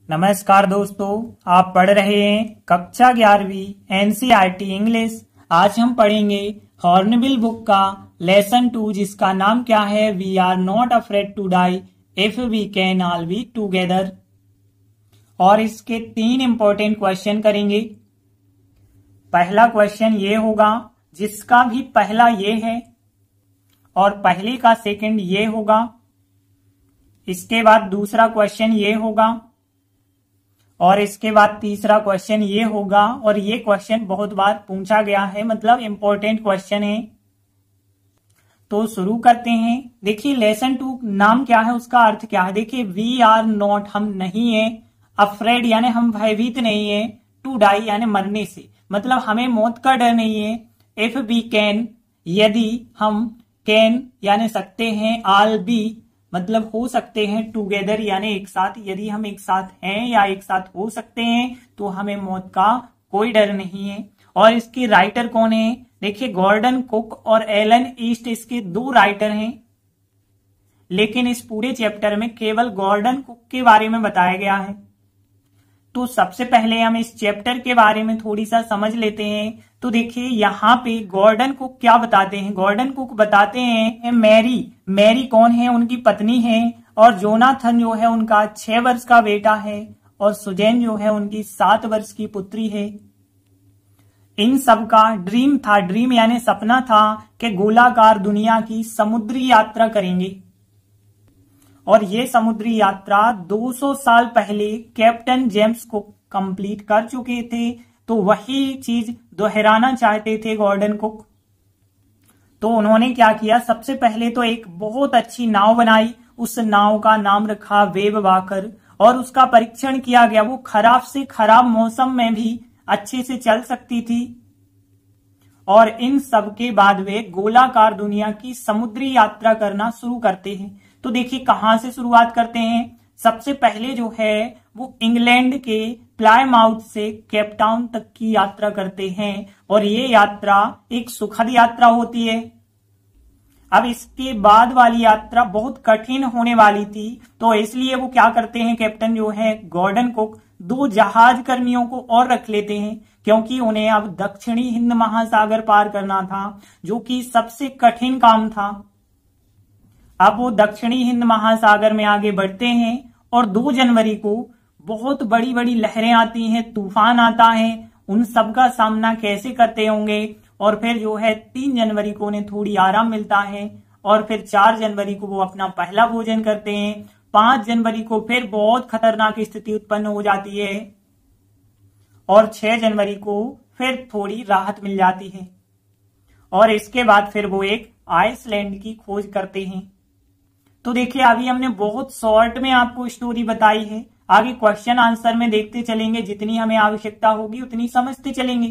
नमस्कार दोस्तों, आप पढ़ रहे हैं कक्षा 11वीं एनसीईआरटी इंग्लिश। आज हम पढ़ेंगे हॉर्नबिल बुक का लेसन 2 जिसका नाम क्या है, we are not afraid to die if we can all be together. और इसके 3 इंपॉर्टेंट क्वेश्चन करेंगे। पहला क्वेश्चन ये होगा जिसका भी पहला ये है और पहले का सेकंड ये होगा। इसके बाद दूसरा क्वेश्चन ये होगा और इसके बाद तीसरा क्वेश्चन ये होगा। और ये क्वेश्चन बहुत बार पूछा गया है, मतलब इंपॉर्टेंट क्वेश्चन है। तो शुरू करते हैं। देखिए लेसन 2 नाम क्या है, उसका अर्थ क्या है। देखिए वी आर नॉट, हम नहीं है, अफ्रेड यानी हम भयभीत नहीं है, टू डाई यानी मरने से, मतलब हमें मौत का डर नहीं है। इफ वी कैन, यदि हम, कैन यानी सकते हैं, ऑल बी मतलब हो सकते हैं, टुगेदर यानी एक साथ, यदि हम एक साथ हैं या एक साथ हो सकते हैं तो हमें मौत का कोई डर नहीं है। और इसके राइटर कौन है, देखिए गॉर्डन कुक और एलन ईस्ट इसके 2 राइटर हैं, लेकिन इस पूरे चैप्टर में केवल गॉर्डन कुक के बारे में बताया गया है। तो सबसे पहले हम इस चैप्टर के बारे में थोड़ी सा समझ लेते हैं। तो देखिए यहाँ पे गॉर्डन कुक क्या बताते हैं। गॉर्डन कुक बताते हैं मैरी कौन है, उनकी पत्नी है, और जोनाथन जो है उनका 6 वर्ष का बेटा है, और सुजैन जो है उनकी 7 वर्ष की पुत्री है। इन सब का ड्रीम था, ड्रीम यानी सपना था कि गोलाकार दुनिया की समुद्री यात्रा करेंगे। और ये समुद्री यात्रा 200 साल पहले कैप्टन जेम्स कुक कंप्लीट कर चुके थे, तो वही चीज दोहराना चाहते थे गॉर्डन कुक। तो उन्होंने क्या किया, सबसे पहले तो एक बहुत अच्छी नाव बनाई, उस नाव का नाम रखा वेब वाकर, और उसका परीक्षण किया गया। वो खराब से खराब मौसम में भी अच्छे से चल सकती थी। और इन सब के बाद वे गोलाकार दुनिया की समुद्री यात्रा करना शुरू करते हैं। तो देखिए कहां से शुरुआत करते हैं। सबसे पहले जो है वो इंग्लैंड के प्लायमाउथ से केप टाउन तक की यात्रा करते हैं, और ये यात्रा एक सुखद यात्रा होती है। अब इसके बाद वाली यात्रा बहुत कठिन होने वाली थी, तो इसलिए वो क्या करते हैं, कैप्टन जो है गॉर्डन कुक 2 जहाज कर्मियों को और रख लेते हैं, क्योंकि उन्हें अब दक्षिणी हिंद महासागर पार करना था, जो कि सबसे कठिन काम था। अब वो दक्षिणी हिंद महासागर में आगे बढ़ते हैं और 2 जनवरी को बहुत बड़ी बड़ी लहरें आती हैं, तूफान आता है। उन सब का सामना कैसे करते होंगे। और फिर जो है 3 जनवरी को उन्हें थोड़ी आराम मिलता है, और फिर 4 जनवरी को वो अपना पहला भोजन करते हैं। 5 जनवरी को फिर बहुत खतरनाक स्थिति उत्पन्न हो जाती है, और 6 जनवरी को फिर थोड़ी राहत मिल जाती है। और इसके बाद फिर वो एक आइसलैंड की खोज करते हैं। तो देखिए अभी हमने बहुत शॉर्ट में आपको स्टोरी बताई है, आगे क्वेश्चन आंसर में देखते चलेंगे, जितनी हमें आवश्यकता होगी उतनी समझते चलेंगे।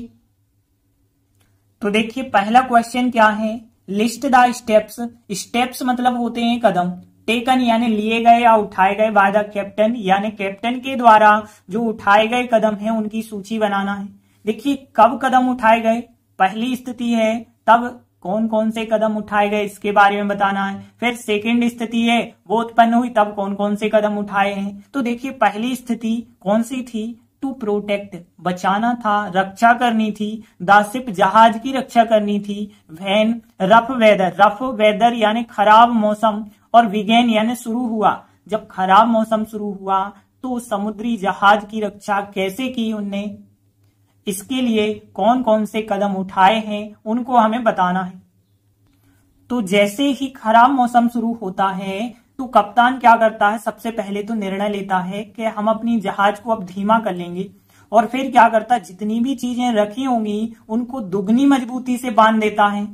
तो देखिए पहला क्वेश्चन क्या है, लिस्ट द स्टेप्स। स्टेप्स मतलब होते हैं कदम, टेकन यानी लिए गए या उठाए गए, बाय द कैप्टन यानी कैप्टन के द्वारा जो उठाए गए कदम है उनकी सूची बनाना है। देखिए कब कदम उठाए गए, पहली स्थिति है तब कौन कौन से कदम उठाए गए इसके बारे में बताना है। फिर सेकंड स्थिति है वो उत्पन्न हुई तब कौन कौन से कदम उठाए हैं। तो देखिए पहली स्थिति कौन सी थी, टू प्रोटेक्ट बचाना था, रक्षा करनी थी, द शिप जहाज की रक्षा करनी थी, वैन रफ वेदर यानी खराब मौसम, और विगेन यानी शुरू हुआ, जब खराब मौसम शुरू हुआ तो समुद्री जहाज की रक्षा कैसे की उनने, इसके लिए कौन कौन से कदम उठाए हैं उनको हमें बताना है। तो जैसे ही खराब मौसम शुरू होता है तो कप्तान क्या करता है, सबसे पहले तो निर्णय लेता है कि हम अपनी जहाज को अब धीमा कर लेंगे, और फिर क्या करता है, जितनी भी चीजें रखी होंगी उनको दुगनी मजबूती से बांध देता है।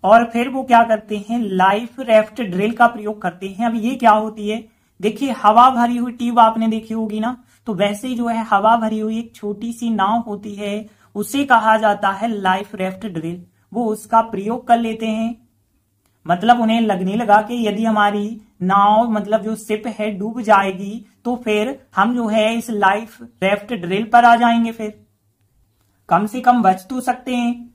और फिर वो क्या करते हैं, लाइफ राफ्ट ड्रिल का प्रयोग करते हैं। अब ये क्या होती है, देखिए हवा भरी हुई ट्यूब आपने देखी होगी ना, तो वैसे ही जो है हवा भरी हुई एक छोटी सी नाव होती है, उसे कहा जाता है लाइफ राफ्ट ड्रिल। वो उसका प्रयोग कर लेते हैं, मतलब उन्हें लगने लगा कि यदि हमारी नाव मतलब जो शिप है डूब जाएगी तो फिर हम जो है इस लाइफ राफ्ट ड्रिल पर आ जाएंगे, फिर कम से कम बच तो सकते हैं।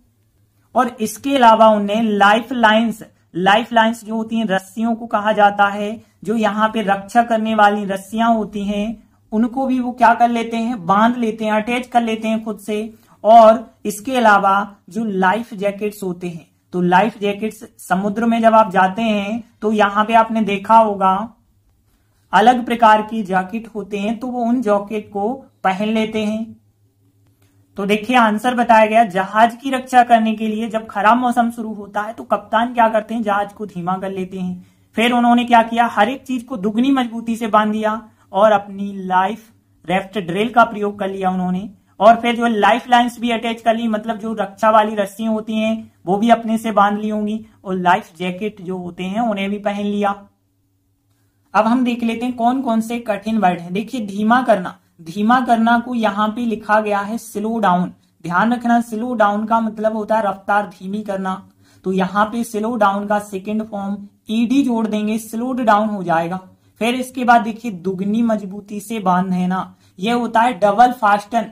और इसके अलावा उन्हें लाइफ लाइन्स जो होती हैं रस्सियों को कहा जाता है, जो यहाँ पे रक्षा करने वाली रस्सियां होती हैं उनको भी वो क्या कर लेते हैं, बांध लेते हैं, अटैच कर लेते हैं खुद से। और इसके अलावा जो लाइफ जैकेट्स होते हैं, तो लाइफ जैकेट्स समुद्र में जब आप जाते हैं तो यहाँ पे आपने देखा होगा अलग प्रकार की जैकेट होते हैं, तो वो उन जैकेट को पहन लेते हैं। तो देखिए आंसर बताया गया, जहाज की रक्षा करने के लिए जब खराब मौसम शुरू होता है तो कप्तान क्या करते हैं, जहाज को धीमा कर लेते हैं। फिर उन्होंने क्या किया, हर एक चीज को दुगनी मजबूती से बांध दिया और अपनी लाइफ रेफ्ट ड्रिल का प्रयोग कर लिया उन्होंने। और फिर जो लाइफ लाइंस भी अटैच कर ली, मतलब जो रक्षा वाली रस्सियां होती हैं वो भी अपने से बांध ली होंगी, और लाइफ जैकेट जो होते हैं उन्हें भी पहन लिया। अब हम देख लेते हैं कौन कौन से कठिन वर्ड हैं। देखिए धीमा करना, धीमा करना को यहाँ पे लिखा गया है स्लो डाउन। ध्यान रखना, स्लो डाउन का मतलब होता है रफ्तार धीमी करना। तो यहाँ पे स्लो डाउन का सेकंड फॉर्म ईडी जोड़ देंगे, स्लोड डाउन हो जाएगा। फिर इसके बाद देखिए दुगनी मजबूती से बांधना, यह होता है डबल फास्टन।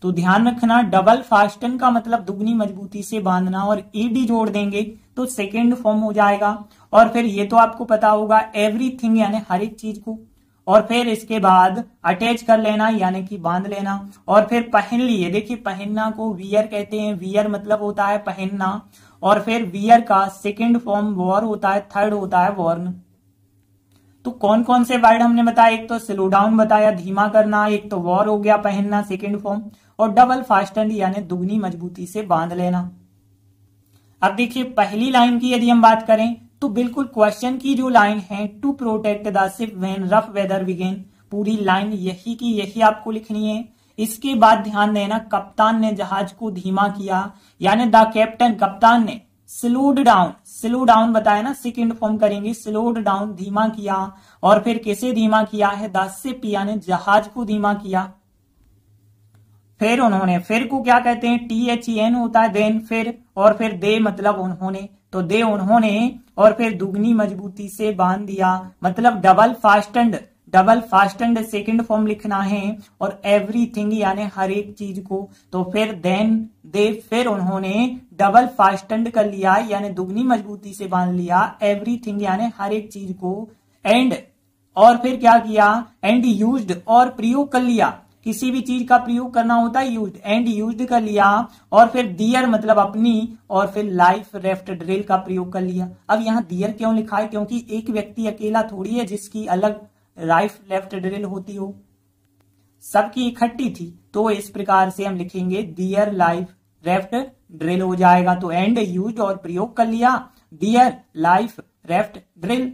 तो ध्यान रखना, डबल फास्टन का मतलब दुगनी मजबूती से बांधना, और ईडी जोड़ देंगे तो सेकंड फॉर्म हो जाएगा। और फिर ये तो आपको पता होगा एवरीथिंग यानी हर एक चीज को। और फिर इसके बाद अटैच कर लेना यानी कि बांध लेना। और फिर पहन लिए, देखिए पहनना को वियर कहते हैं, वियर मतलब होता है पहनना। और फिर वियर का सेकंड फॉर्म वॉर होता है, थर्ड होता है वॉर्न। तो कौन कौन से वर्ड हमने बताया, एक तो स्लो डाउन बताया धीमा करना, एक तो वॉर हो गया पहनना सेकंड फॉर्म, और डबल फास्टन यानी दुगनी मजबूती से बांध लेना। अब देखिए पहली लाइन की यदि हम बात करें तो बिल्कुल क्वेश्चन की जो लाइन है, to protect the ship when rough weather begin, पूरी लाइन यही की यही आपको लिखनी है। इसके बाद ध्यान देना, कप्तान ने जहाज को धीमा किया, यानी द कैप्टन कप्तान ने स्लोड डाउन, स्लो डाउन बताया ना, सेकंड फॉर्म करेंगे, स्लोड डाउन धीमा किया। और फिर किसे धीमा किया है, द शिप यानी जहाज को धीमा किया। फिर उन्होंने, फिर को क्या कहते हैं, THEN होता है देन, फिर, और फिर दे मतलब उन्होंने, तो दे उन्होंने, और फिर दुगनी मजबूती से बांध दिया मतलब डबल फास्टनड, डबल फास्टनड सेकंड फॉर्म लिखना है। और एवरीथिंग यानी हर एक चीज को, तो फिर देन दे, फिर उन्होंने डबल फास्टनड कर लिया यानी दुगनी मजबूती से बांध लिया एवरीथिंग यानी हर एक चीज को। एंड, और फिर क्या किया, एंड यूज्ड, और प्रयोग कर लिया, किसी भी चीज का प्रयोग करना होता है यूज्ड, एंड यूज्ड कर लिया। और फिर दियर मतलब अपनी, और फिर लाइफ रेफ्ट ड्रिल का प्रयोग कर लिया। अब यहाँ दियर क्यों लिखा है, क्योंकि एक व्यक्ति अकेला थोड़ी है जिसकी अलग लाइफ लेफ्ट ड्रिल होती हो, सबकी इकट्ठी थी। तो इस प्रकार से हम लिखेंगे दियर लाइफ रेफ्ट ड्रिल हो जाएगा। तो एंड यूज्ड और प्रयोग कर लिया दियर लाइफ रेफ्ट ड्रिल।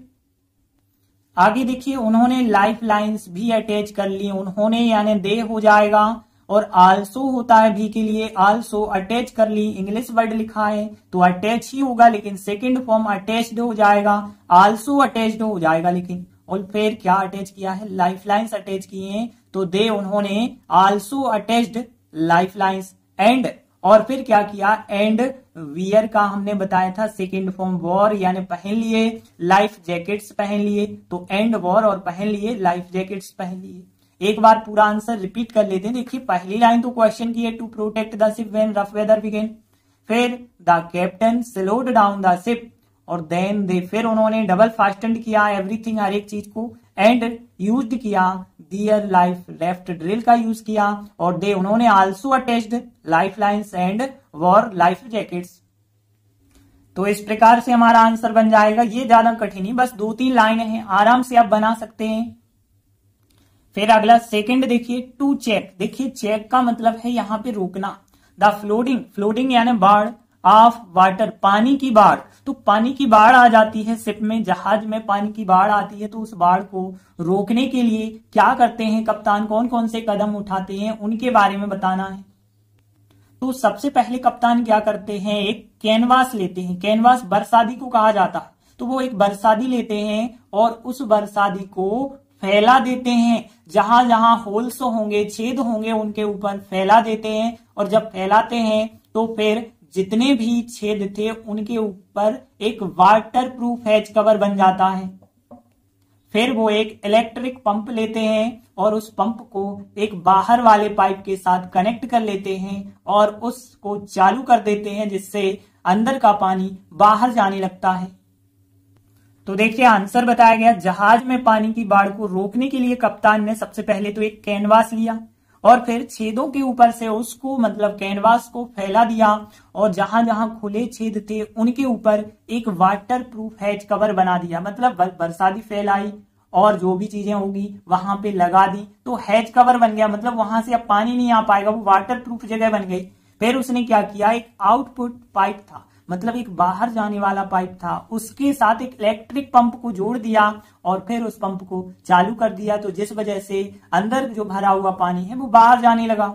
आगे देखिए उन्होंने लाइफ लाइंस भी अटैच कर ली, उन्होंने यानी दे हो जाएगा। और आल्सो होता है भी के लिए, आल्सो अटैच कर ली, इंग्लिश वर्ड लिखा है तो अटैच ही होगा, लेकिन सेकंड फॉर्म अटैच्ड हो जाएगा, आल्सो अटैच्ड हो जाएगा। लेकिन और फिर क्या अटैच किया है, लाइफ लाइन्स अटैच किए हैं, तो दे उन्होंने also attached life lines. And, और फिर क्या किया, एंड वियर का हमने बताया था सेकंड फॉर्म वॉर यानी पहन लिए, लाइफ जैकेट्स पहन लिए, तो एंड वॉर और पहन लिए लाइफ जैकेट्स पहन लिए। एक बार पूरा आंसर रिपीट कर लेते हैं। देखिए पहली लाइन तो क्वेश्चन की है, to protect the ship when rough weather begin, फिर the captain slowed down the ship, और देन दे, फिर उन्होंने डबल फास्टन किया एवरीथिंग हर एक चीज को, एंड यूज्ड किया दियर लाइफ लेफ्ट ड्रिल का यूज किया, और दे उन्होंने also attached life lines and wore life jackets. तो इस प्रकार से हमारा आंसर बन जाएगा। ये ज्यादा कठिन नहीं, बस 2-3 लाइनें हैं, आराम से आप बना सकते हैं। फिर अगला सेकंड देखिए, टू चेक। देखिए चेक का मतलब है यहाँ पे रोकना। द फ्लोडिंग, फ्लोडिंग यानी बाढ़, ऑफ वाटर पानी की बाढ़, तो पानी की बाढ़ आ जाती है शिप में, जहाज में पानी की बाढ़ आती है, तो उस बाढ़ को रोकने के लिए क्या करते हैं कप्तान, कौन कौन से कदम उठाते हैं उनके बारे में बताना है। तो सबसे पहले कप्तान क्या करते हैं, एक कैनवास लेते हैं, कैनवास बरसाती को कहा जाता है, तो वो एक बरसाती लेते हैं और उस बरसाती को फैला देते हैं, जहां जहां होल्स होंगे, छेद होंगे उनके ऊपर फैला देते हैं। और जब फैलाते हैं तो फिर जितने भी छेद थे उनके ऊपर एक वाटर प्रूफ हैच कवर बन जाता है। फिर वो एक इलेक्ट्रिक पंप लेते हैं और उस पंप को एक बाहर वाले पाइप के साथ कनेक्ट कर लेते हैं और उसको चालू कर देते हैं, जिससे अंदर का पानी बाहर जाने लगता है। तो देखिए आंसर बताया गया, जहाज में पानी की बाढ़ को रोकने के लिए कप्तान ने सबसे पहले तो एक कैनवास लिया और फिर छेदों के ऊपर से उसको मतलब कैनवास को फैला दिया और जहां जहां खुले छेद थे उनके ऊपर एक वाटर प्रूफ हैज कवर बना दिया, मतलब बरसाती फैलाई और जो भी चीजें होगी वहां पे लगा दी, तो हैज कवर बन गया, मतलब वहां से अब पानी नहीं आ पाएगा, वो वाटर प्रूफ जगह बन गई। फिर उसने क्या किया, एक आउटपुट पाइप था, मतलब एक बाहर जाने वाला पाइप था, उसके साथ एक इलेक्ट्रिक पंप को जोड़ दिया और फिर उस पंप को चालू कर दिया, तो जिस वजह से अंदर जो भरा हुआ पानी है वो बाहर जाने लगा।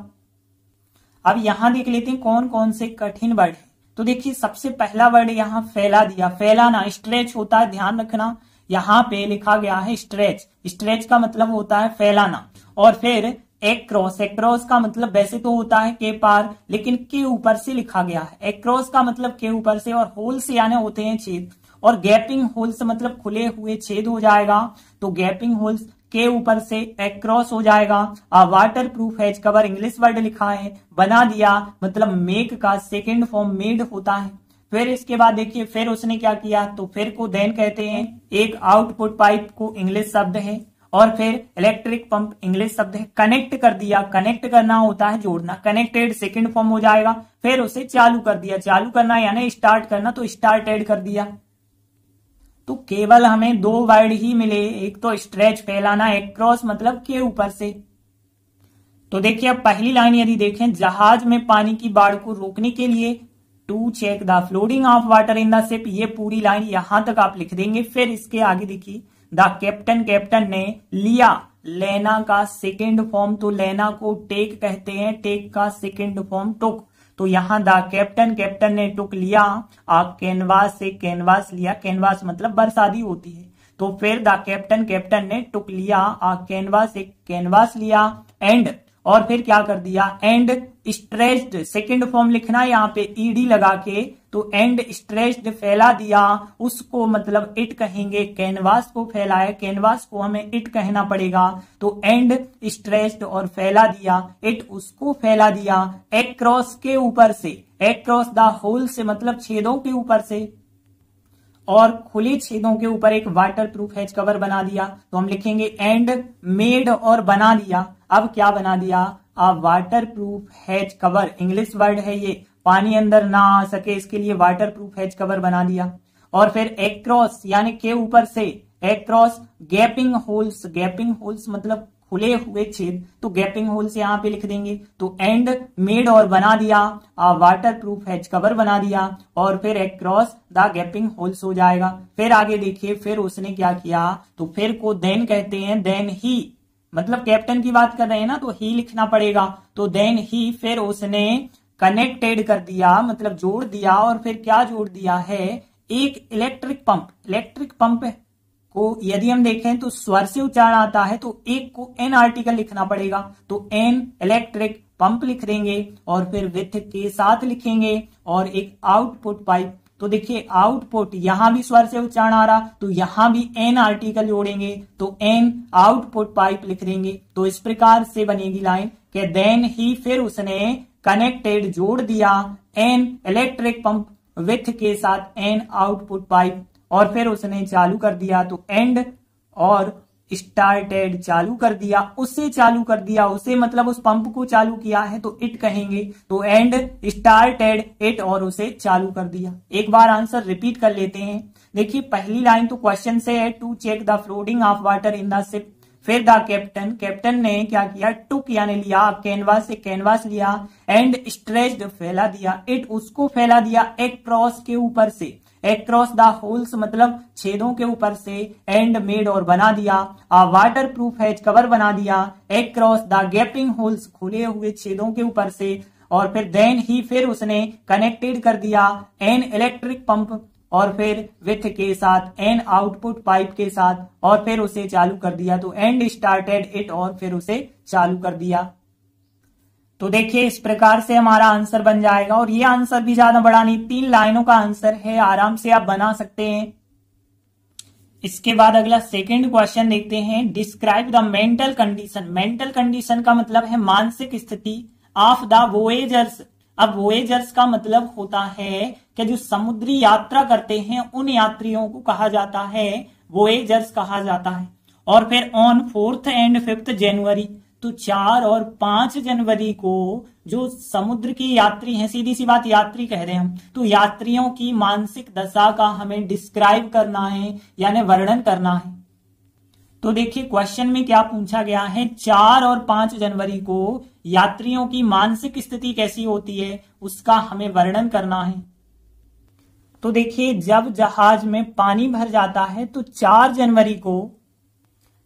अब यहां देख लेते हैं कौन कौन से कठिन वर्ड है। तो देखिए सबसे पहला वर्ड यहाँ फैला दिया, फैलाना, स्ट्रेच होता है, ध्यान रखना, यहाँ पे लिखा गया है स्ट्रेच, स्ट्रेच का मतलब होता है फैलाना। और फिर एक्रॉस, एक्रॉस का मतलब वैसे तो होता है के पार, लेकिन के ऊपर से लिखा गया है, एक्रॉस का मतलब के ऊपर से, और होल्स यानी होते हैं छेद, और गैपिंग होल्स मतलब खुले हुए छेद हो जाएगा, तो गैपिंग होल्स के ऊपर से एक्रॉस हो जाएगा। Water proof has cover English word लिखा है, बना दिया मतलब मेक का सेकेंड फॉर्म मेड होता है। फिर इसके बाद देखिए फिर उसने क्या किया, तो फिर को देन कहते हैं, एक आउटपुट पाइप को इंग्लिश शब्द है, और फिर इलेक्ट्रिक पंप इंग्लिश शब्द है, कनेक्ट कर दिया, कनेक्ट करना होता है जोड़ना, कनेक्टेड सेकंड फॉर्म हो जाएगा। फिर उसे चालू कर दिया, चालू करना यानी स्टार्ट करना, तो स्टार्टेड कर दिया। तो केवल हमें दो वर्ड ही मिले, एक तो स्ट्रेच फैलाना, एक्रॉस मतलब के ऊपर से। तो देखिए अब पहली लाइन यदि देखें, जहाज में पानी की बाढ़ को रोकने के लिए to check the floating of water in the ship, ये पूरी लाइन यहां तक आप लिख देंगे। फिर इसके आगे देखिए द कैप्टन, कैप्टन ने लिया, लेना का सेकेंड फॉर्म, तो लेना को टेक कहते हैं, टेक का सेकेंड फॉर्म टुक, तो यहाँ द कैप्टन, कैप्टन ने टुक लिया, कैनवास से कैनवास लिया, कैनवास मतलब बरसाती होती है, तो फिर द कैप्टन, कैप्टन ने टुक लिया, कैनवास से कैनवास लिया, एंड और फिर क्या कर दिया, एंड स्ट्रेच्ड, सेकेंड फॉर्म लिखना है यहाँ पे ईडी लगा के, तो एंड स्ट्रेच्ड फैला दिया, उसको मतलब इट कहेंगे, कैनवास को फैलाया, कैनवास को हमें इट कहना पड़ेगा, तो एंड स्ट्रेच्ड और फैला दिया, इट उसको फैला दिया, एक्रॉस के ऊपर से, एक्रॉस द होल से मतलब छेदों के ऊपर से, और खुले छेदों के ऊपर एक वाटर प्रूफ हैज कवर बना दिया, तो हम लिखेंगे एंड मेड और बना दिया। अब क्या बना दिया, water proof has cover, English word है ये, पानी अंदर ना आ सके इसके लिए वाटर प्रूफ हैज कवर बना दिया। और फिर एक्रॉस यानी के ऊपर से, across gapping holes, gapping holes मतलब खुले हुए छेद, तो गैपिंग होल्स यहाँ पे लिख देंगे, तो एंड मेड और बना दिया, वाटर प्रूफ हैज कवर बना दिया, और फिर एक्रॉस द गैपिंग होल्स हो जाएगा। फिर आगे देखिए फिर उसने क्या किया, तो फिर को देन कहते हैं, देन ही मतलब कैप्टन की बात कर रहे हैं ना, तो ही लिखना पड़ेगा, तो देन ही फिर उसने कनेक्टेड कर दिया मतलब जोड़ दिया, और फिर क्या जोड़ दिया है, एक इलेक्ट्रिक पंप, इलेक्ट्रिक पंप को यदि हम देखें तो स्वर से उच्चारण आता है, तो एक को एन आर्टिकल लिखना पड़ेगा, तो एन इलेक्ट्रिक पंप लिख देंगे, और फिर विथ के साथ लिखेंगे, और एक आउटपुट पाइप, तो देखिए आउटपुट यहां भी स्वर से उच्चारण आ रहा, तो यहां भी एन आर्टिकल जोड़ेंगे, तो एन आउटपुट पाइप लिख देंगे। तो इस प्रकार से बनेगी लाइन कि देन ही फिर उसने कनेक्टेड जोड़ दिया, एन इलेक्ट्रिक पंप विथ के साथ एन आउटपुट पाइप, और फिर उसने चालू कर दिया, तो एंड और स्टार्टेड चालू कर दिया, उससे चालू कर दिया, उसे मतलब उस पंप को चालू किया है तो इट कहेंगे, तो एंड स्टार्टेड इट और उसे चालू कर दिया। एक बार आंसर रिपीट कर लेते हैं। देखिए पहली लाइन तो क्वेश्चन से है, to check the floating of water in the ship, फिर द कैप्टन, कैप्टन ने क्या किया, टुक यानी लिया, कैनवास से कैनवास लिया, एंड स्ट्रेच्ड फैला दिया, इट उसको फैला दिया, एक्रॉस के ऊपर से, एक्रॉस द होल्स मतलब छेदों के ऊपर से, एंड मेड और बना दिया, वाटर प्रूफ हैज कवर बना दिया, एक्रॉस द गैपिंग होल्स खुले हुए छेदों के ऊपर से, और फिर देन ही फिर उसने कनेक्टेड कर दिया, एन इलेक्ट्रिक पंप, और फिर विथ के साथ एन आउटपुट पाइप के साथ, और फिर उसे चालू कर दिया, तो एंड स्टार्टेड इट और फिर उसे चालू कर दिया। तो देखिए इस प्रकार से हमारा आंसर बन जाएगा, और ये आंसर भी ज्यादा बड़ा नहीं, 3 लाइनों का आंसर है, आराम से आप बना सकते हैं। इसके बाद अगला सेकंड क्वेश्चन देखते हैं, describe the mental condition, mental condition का मतलब है मानसिक स्थिति ऑफ द वोएजर्स, अब वोएजर्स का मतलब होता है कि जो समुद्री यात्रा करते हैं उन यात्रियों को कहा जाता है वोएजर्स कहा जाता है। और फिर ऑन 4 एंड 5 जनवरी, तो 4 और 5 जनवरी को जो समुद्र की यात्री हैं, सीधी सी बात यात्री कह रहे हैं हम, तो यात्रियों की मानसिक दशा का हमें डिस्क्राइब करना है यानी वर्णन करना है। तो देखिए क्वेश्चन में क्या पूछा गया है, 4 और 5 जनवरी को यात्रियों की मानसिक स्थिति कैसी होती है उसका हमें वर्णन करना है। तो देखिए जब जहाज में पानी भर जाता है तो 4 जनवरी को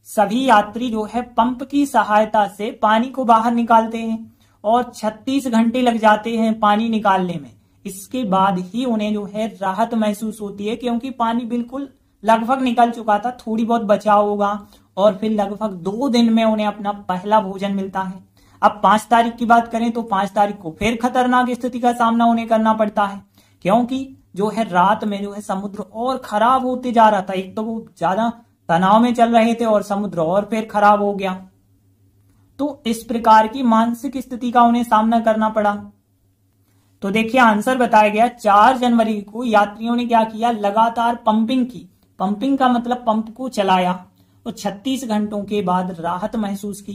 सभी यात्री जो है पंप की सहायता से पानी को बाहर निकालते हैं और 36 घंटे लग जाते हैं पानी निकालने में। इसके बाद ही उन्हें जो है राहत महसूस होती है, क्योंकि पानी बिल्कुल लगभग निकल चुका था, थोड़ी बहुत बचा होगा, और फिर लगभग 2 दिन में उन्हें अपना पहला भोजन मिलता है। अब 5 तारीख की बात करें तो 5 तारीख को फिर खतरनाक स्थिति का सामना उन्हें करना पड़ता है, क्योंकि जो है रात में जो है समुद्र और खराब होते जा रहा था। एक तो वो ज्यादा तनाव में चल रहे थे और समुद्र और फिर खराब हो गया, तो इस प्रकार की मानसिक स्थिति का उन्हें सामना करना पड़ा। तो देखिए आंसर बताया गया 4 जनवरी को यात्रियों ने क्या किया, लगातार पंपिंग की। पंपिंग का मतलब पंप को चलाया और 36 घंटों के बाद राहत महसूस की।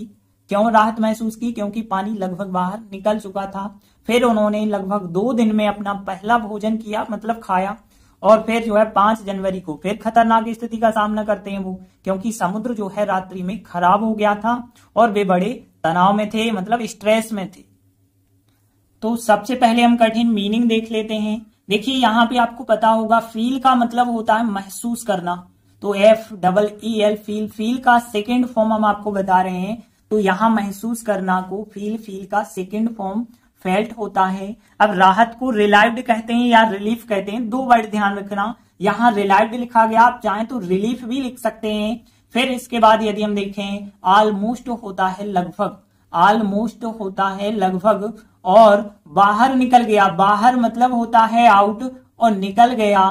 क्यों राहत महसूस की? क्योंकि पानी लगभग बाहर निकल चुका था। फिर उन्होंने लगभग 2 दिन में अपना पहला भोजन किया, मतलब खाया, और फिर जो है 5 जनवरी को फिर खतरनाक स्थिति का सामना करते हैं वो, क्योंकि समुद्र जो है रात्रि में खराब हो गया था और वे बड़े तनाव में थे, मतलब स्ट्रेस में थे। तो सबसे पहले हम कठिन मीनिंग देख लेते हैं। देखिए यहाँ पे आपको पता होगा फील का मतलब होता है महसूस करना, तो FEEL फील, फील का सेकेंड फॉर्म हम आपको बता रहे हैं। तो यहाँ महसूस करना को फील का सेकेंड फॉर्म फेल्ट होता है। अब राहत को रिलाइव्ड कहते हैं या रिलीफ कहते हैं, 2 वर्ड ध्यान रखना। यहाँ रिलाइव्ड लिखा गया, आप चाहें तो रिलीफ भी लिख सकते हैं। फिर इसके बाद यदि हम देखें ऑलमोस्ट होता है लगभग, ऑलमोस्ट होता है लगभग, और बाहर निकल गया, बाहर मतलब होता है आउट, और निकल गया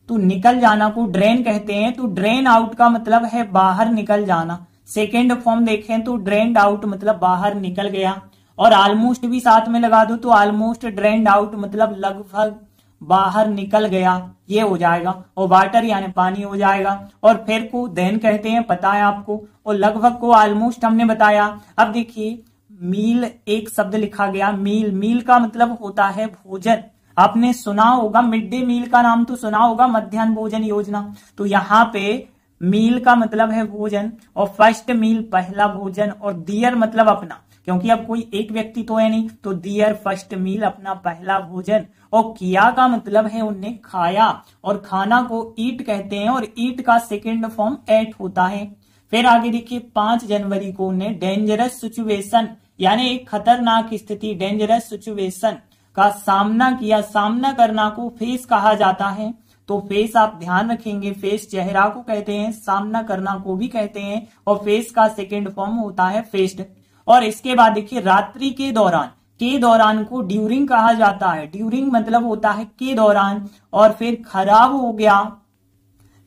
तो निकल जाना को ड्रेन कहते हैं। तो ड्रेन आउट का मतलब है बाहर निकल जाना। सेकेंड फॉर्म देखें तो ड्रेन्ड आउट मतलब बाहर निकल गया, और ऑलमोस्ट भी साथ में लगा दो तो ऑलमोस्ट ड्रेन्ड आउट मतलब लगभग बाहर निकल गया, ये हो जाएगा। और वाटर यानी पानी हो जाएगा। और फिर को देन कहते हैं, पता है आपको, और लगभग को ऑलमोस्ट हमने बताया। अब देखिए मील एक शब्द लिखा गया, मील, मील का मतलब होता है भोजन। आपने सुना होगा मिड डे मील का नाम तो सुना होगा, मध्याह्न भोजन योजना। तो यहाँ पे मील का मतलब है भोजन, और फर्स्ट मील पहला भोजन, और दियर मतलब अपना, क्योंकि अब कोई एक व्यक्ति तो है नहीं, तो दियर फर्स्ट मील अपना पहला भोजन। और किया का मतलब है उन्हें खाया, और खाना को ईट कहते हैं, और ईट का सेकेंड फॉर्म एट होता है। फिर आगे देखिए 5 जनवरी को उन्हें डेंजरस सिचुएशन यानी एक खतरनाक स्थिति, डेंजरस सिचुएशन का सामना किया। सामना करना को फेस कहा जाता है। तो फेस आप ध्यान रखेंगे, फेस चेहरा को कहते हैं, सामना करना को भी कहते हैं, और फेस का सेकेंड फॉर्म होता है फेस्ड। और इसके बाद देखिए रात्रि के दौरान को ड्यूरिंग कहा जाता है। ड्यूरिंग मतलब होता है के दौरान। और फिर खराब हो गया,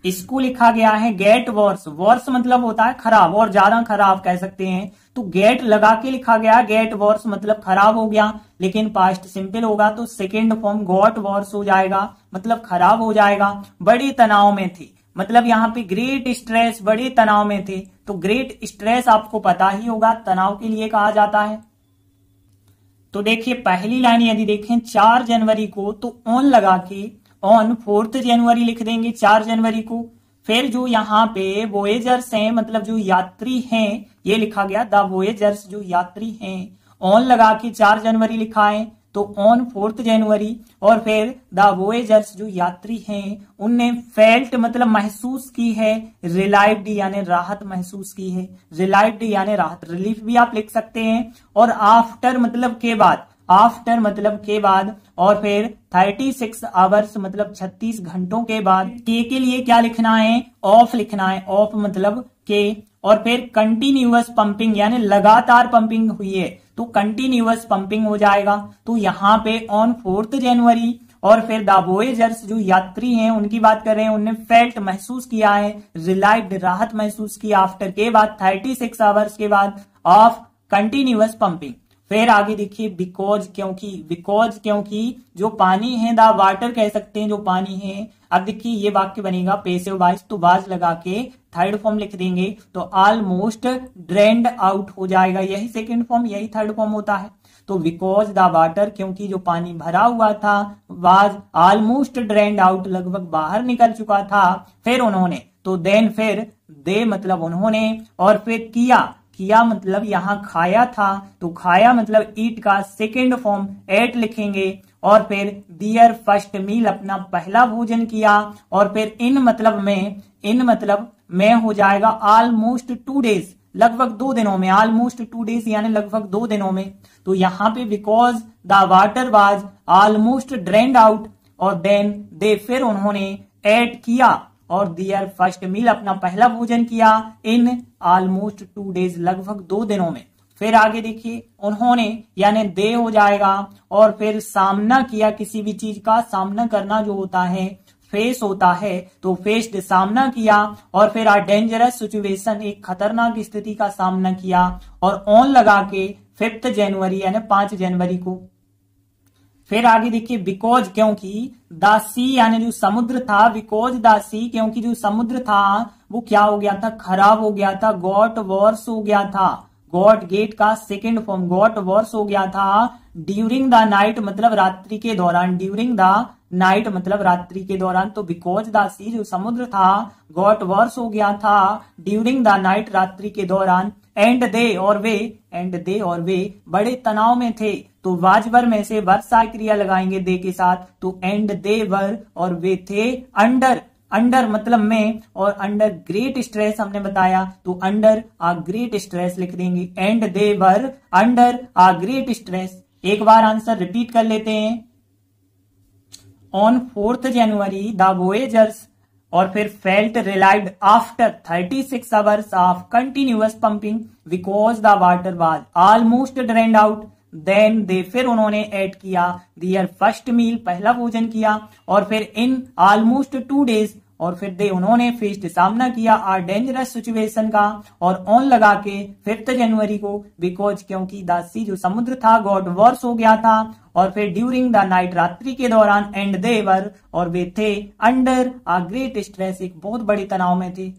इसको लिखा गया है गेट वर्स। वर्स मतलब होता है खराब, और ज्यादा खराब कह सकते हैं। तो गेट लगा के लिखा गया, गेट वर्स मतलब खराब हो गया, लेकिन पास्ट सिंपल होगा तो सेकेंड फॉर्म गॉट वर्स हो जाएगा, मतलब खराब हो जाएगा। बड़े तनाव में थे, मतलब यहाँ पे ग्रेट स्ट्रेस, बड़े तनाव में थे। तो ग्रेट स्ट्रेस आपको पता ही होगा तनाव के लिए कहा जाता है। तो देखिए पहली लाइन यदि देखें 4 जनवरी को, तो ऑन लगा के ऑन 4 जनवरी लिख देंगे 4 जनवरी को। फिर जो यहाँ पे वोएजर्स हैं, मतलब जो यात्री हैं, ये लिखा गया द वोएजर्स, जो यात्री हैं। ऑन लगा के 4 जनवरी लिखा है, तो ऑन 4 जनवरी। और फिर द वोएजर्स जो यात्री हैं उनने फेल्ट मतलब महसूस की है, रिलाइव्ड यानी राहत महसूस की है। रिलाइव्ड यानी राहत, रिलीफ भी आप लिख सकते हैं। और आफ्टर मतलब के बाद, आफ्टर मतलब के बाद। और फिर 36 आवर्स मतलब 36 घंटों के बाद। के लिए क्या लिखना है? ऑफ लिखना है, ऑफ मतलब के। और फिर कंटिन्यूअस पंपिंग यानी लगातार पंपिंग हुई है, तो कंटिन्यूअस पंपिंग हो जाएगा। तो यहाँ पे ऑन 4 जनवरी। और फिर द वोएजर्स जो यात्री हैं उनकी बात कर रहे हैं, उन्होंने फेल्ट महसूस किया है, रिलाइव्ड राहत महसूस की, आफ्टर के बाद 36 आवर्स के बाद ऑफ कंटिन्यूअस पंपिंग। फिर आगे देखिए बिकॉज क्योंकि जो पानी है, द वाटर कह सकते हैं जो पानी है। अब देखिए ये वाक्य बनेगा पैसिव वॉइस, तो वाज लगा के थर्ड फॉर्म लिख देंगे तो ऑलमोस्ट ड्रेन्ड आउट हो जाएगा। यही सेकंड फॉर्म, यही थर्ड फॉर्म होता है। तो बिकॉज द वाटर क्योंकि जो पानी भरा हुआ था, वाज ऑलमोस्ट ड्रेन्ड आउट लगभग बाहर निकल चुका था। फिर उन्होंने, तो देन फिर दे मतलब उन्होंने, और फिर किया मतलब यहां खाया था, तो खाया मतलब ईट का सेकेंड फॉर्म एट लिखेंगे। और फिर दियर फर्स्ट मील अपना पहला भोजन किया। और फिर इन मतलब में हो जाएगा ऑलमोस्ट 2 डेज, लगभग 2 दिनों में, ऑलमोस्ट 2 डेज यानी लगभग 2 दिनों में। तो यहाँ पे because the water was almost drained out, और देन दे फिर उन्होंने एट किया, और दियर फर्स्ट मील अपना पहला भोजन किया इन ऑलमोस्ट 2 डेज लगभग 2 दिनों में। फिर आगे देखिए उन्होंने यानी दे हो जाएगा, और फिर सामना किया, किसी भी चीज का सामना करना जो होता है फेस होता है, तो फेस्ड सामना किया। और फिर आ डेंजरस सिचुएशन एक खतरनाक स्थिति का सामना किया, और ऑन लगा के 5 जनवरी यानी 5 जनवरी को। फिर आगे देखिए बिकॉज क्योंकि द सी यानी जो समुद्र था, बिकॉज द सी क्योंकि जो समुद्र था वो क्या हो गया था, खराब हो गया था, गॉट वर्स हो गया था। गॉट गेट का सेकेंड फॉर्म गॉट वर्स हो गया था ड्यूरिंग द नाइट मतलब रात्रि के दौरान, ड्यूरिंग द नाइट मतलब रात्रि के दौरान। तो बिकॉज द सी जो समुद्र था गॉट वर्स हो गया था ड्यूरिंग द नाइट रात्रि के दौरान। एंड दे और वे बड़े तनाव में थे, तो वाजवर में से वर्षा क्रिया लगाएंगे दे के साथ, तो एंड दे वर और वे थे अंडर मतलब में, और अंडर ग्रेट स्ट्रेस हमने बताया, तो अंडर आ ग्रेट स्ट्रेस लिख देंगे। And they were under a great stress. एक बार आंसर रिपीट कर लेते हैं। On 4th January the voyagers, और फिर felt relieved after 36 hours of continuous pumping because the water was almost drained out. Then they फिर उन्होंने ऐड किया दियर फर्स्ट मील पहला भोजन किया, और फिर इन ऑलमोस्ट 2 डेज, और फिर दे उन्होंने फेस्ड सामना किया आ डेंजरस सिचुएशन का, और ऑन लगा के 5 जनवरी को बिकॉज क्योंकि द सी जो समुद्र था गॉट वर्स हो गया था, और फिर ड्यूरिंग द नाइट रात्रि के दौरान, एंड दे वर और वे थे अंडर आ ग्रेट स्ट्रेस एक बहुत बड़े तनाव में थे।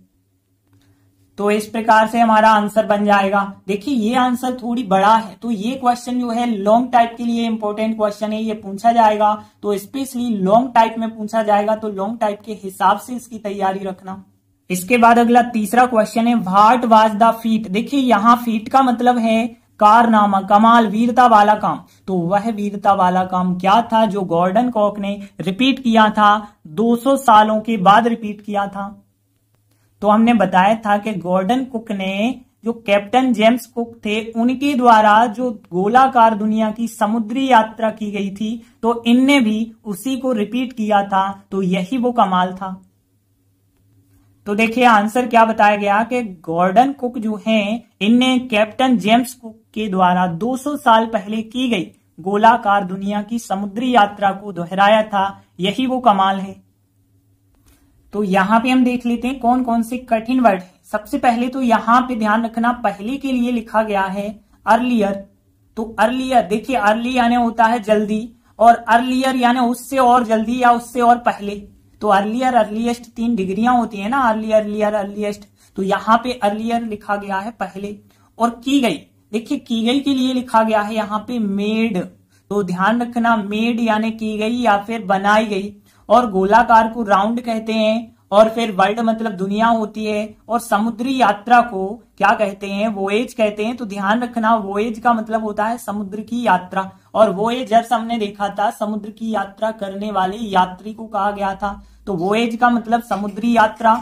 तो इस प्रकार से हमारा आंसर बन जाएगा। देखिए ये आंसर थोड़ी बड़ा है, तो ये क्वेश्चन जो है लॉन्ग टाइप के लिए इंपॉर्टेंट क्वेश्चन है, ये पूछा जाएगा, तो स्पेशली लॉन्ग टाइप में पूछा जाएगा, तो लॉन्ग टाइप के हिसाब से इसकी तैयारी रखना। इसके बाद अगला तीसरा क्वेश्चन है व्हाट वाज द फीट। देखिए यहाँ फीट का मतलब है कारनामा, कमाल, वीरता वाला काम। तो वह वीरता वाला काम क्या था जो गॉर्डन कॉक ने रिपीट किया था, 200 सालों के बाद रिपीट किया था। तो हमने बताया था कि गॉर्डन कुक ने, जो कैप्टन जेम्स कुक थे, उनके द्वारा जो गोलाकार दुनिया की समुद्री यात्रा की गई थी, तो इनने भी उसी को रिपीट किया था, तो यही वो कमाल था। तो देखिए आंसर क्या बताया गया कि गॉर्डन कुक जो हैं, इनने कैप्टन जेम्स कुक के द्वारा 200 साल पहले की गई गोलाकार दुनिया की समुद्री यात्रा को दोहराया था, यही वो कमाल है। तो यहाँ पे हम देख लेते हैं कौन कौन से कठिन वर्ड है। सबसे पहले तो यहाँ पे ध्यान रखना, पहले के लिए लिखा गया है अर्लियर। तो अर्लियर देखिए, अर्ली यानी होता है जल्दी, और अर्लियर यानी उससे और जल्दी या उससे और पहले। तो अर्लियर अर्लीस्ट 3 डिग्रियां होती है ना, अर्लियर अर्लीस्ट। तो यहाँ पे अर्लियर लिखा गया है पहले। और की गई, देखिए की गई के लिए लिखा गया है यहाँ पे मेड। तो ध्यान रखना, मेड यानी की गई या फिर बनाई गई। और गोलाकार को राउंड कहते हैं, और फिर वर्ल्ड मतलब दुनिया होती है, और समुद्री यात्रा को क्या कहते हैं, वोएज कहते हैं। तो ध्यान रखना, वोएज का मतलब होता है समुद्र की यात्रा, और वोएजर्स हमने देखा था समुद्र की यात्रा करने वाले यात्री को कहा गया था। तो वोएज का मतलब समुद्री यात्रा।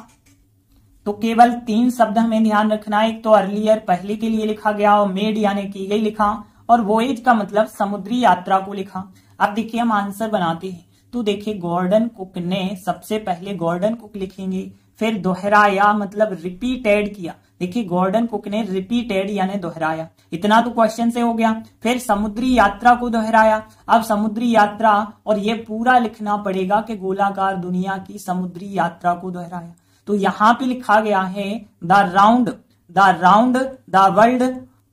तो केवल 3 शब्द हमें ध्यान रखना, एक तो अर्लियर पहले के लिए लिखा गया, और मेड यानी की गई लिखा, और वोएज का मतलब समुद्री यात्रा को लिखा। अब देखिए हम आंसर बनाते हैं। तो देखिए गॉर्डन कुक ने, सबसे पहले गॉर्डन कुक लिखेंगे, फिर दोहराया मतलब रिपीटेड किया। देखिए गॉर्डन कुक ने रिपीटेड यानी दोहराया, इतना तो क्वेश्चन से हो गया। फिर समुद्री यात्रा को दोहराया। अब समुद्री यात्रा, और ये पूरा लिखना पड़ेगा कि गोलाकार दुनिया की समुद्री यात्रा को दोहराया। तो यहाँ पे लिखा गया है द राउंड द वर्ल्ड,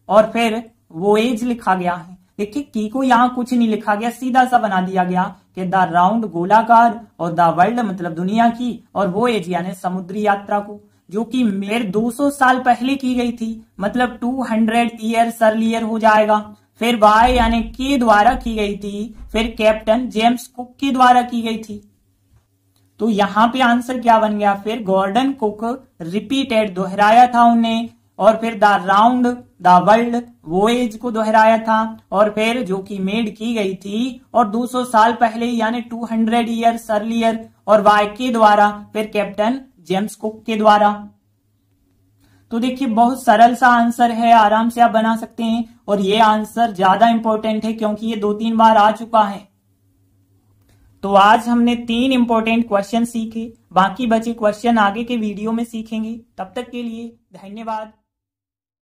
और फिर वोएज लिखा गया है। देखिए की को यहाँ कुछ नहीं लिखा गया, सीधा सा बना दिया गया कि द राउंड गोलाकार और द वर्ल्ड मतलब दुनिया की और वोएज यानी समुद्री यात्रा को, जो कि मेरे 200 साल पहले की गई थी, मतलब 200 ईयर्स अर्लियर हो जाएगा। फिर वाई यानी के द्वारा की गई थी, फिर कैप्टन जेम्स कुक के द्वारा की गई थी। तो यहाँ पे आंसर क्या बन गया, फिर गॉर्डन कुक रिपीटेड दोहराया था उन्हें, और फिर the round the world voyage को दोहराया था, और फिर जो कि मेड की गई थी और 200 साल पहले यानी 200 ईयर्स अर्लियर, और वाई के द्वारा, फिर कैप्टन जेम्स कुक के द्वारा। तो देखिए बहुत सरल सा आंसर है, आराम से आप बना सकते हैं, और ये आंसर ज्यादा इंपॉर्टेंट है क्योंकि ये 2-3 बार आ चुका है। तो आज हमने 3 इंपॉर्टेंट क्वेश्चन सीखे, बाकी बचे क्वेश्चन आगे के वीडियो में सीखेंगे। तब तक के लिए धन्यवाद।